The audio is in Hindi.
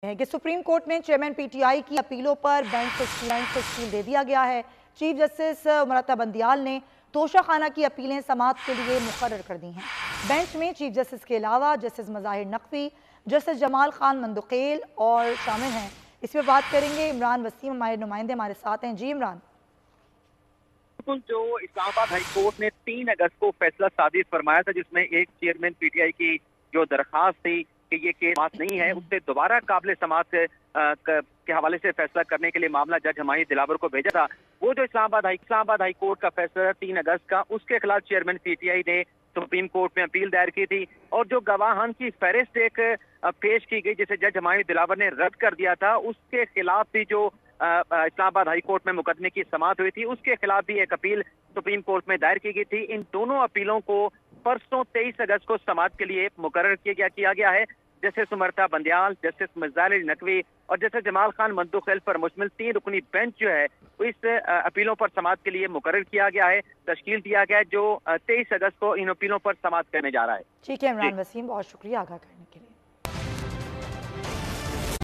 है कि सुप्रीम कोर्ट में चेयरमैन पीटीआई की अपीलों पर बेंच को स्टील दे दिया गया है। चीफ जस्टिस मुरत्ता बंदियाल ने तोशाखाना की अपीलें समाअत के लिए मुकर्रर कर दी हैं। बेंच में चीफ जस्टिस के अलावा जस्टिस मज़ाहिर नकवी, जस्टिस जमाल खान मंदुकेल और शामिल हैं। इस पर बात करेंगे। इमरान वसीम हमारे नुमाइंदे हमारे साथ हैं। जी इमरान। जो इस्लामाबाद हाई कोर्ट ने 3 अगस्त को फैसला सादिर फरमाया था, जिसमें एक चेयरमैन पीटीआई की जो दरखास्त थी कि ये केस समाअत नहीं है, उससे दोबारा काबिल समाअत के हवाले से फैसला करने के लिए मामला जज हमायूं दिलावर को भेजा था। वो जो इस्लामाबाद हाई कोर्ट का फैसला 3 अगस्त का, उसके खिलाफ चेयरमैन पीटीआई ने सुप्रीम कोर्ट में अपील दायर की थी और जो गवाहान की फहरिस्त एक पेश की गई जिसे जज हमायूं दिलावर ने रद्द कर दिया था, उसके खिलाफ भी जो इस्लामाबाद हाई कोर्ट में मुकदमे की समाअत हुई थी, उसके खिलाफ भी एक अपील सुप्रीम कोर्ट में दायर की गई थी। इन दोनों अपीलों को परसों 23 अगस्त को समाअत के लिए मुकर्रर किया गया है। जस्टिस मुरत्ता बंदियाल, जस्टिस मज़ाहिर नकवी और जस्टिस जमाल खान मंदुकेल पर मुश्तमिल 3 रुकनी बेंच जो है इस अपीलों पर समाअत के लिए मुकर्रर किया गया है, तश्कील दिया गया है, जो 23 अगस्त को इन अपीलों पर समाअत करने जा रहा है। ठीक है इमरान वसीम, बहुत शुक्रिया आगाह करने के लिए।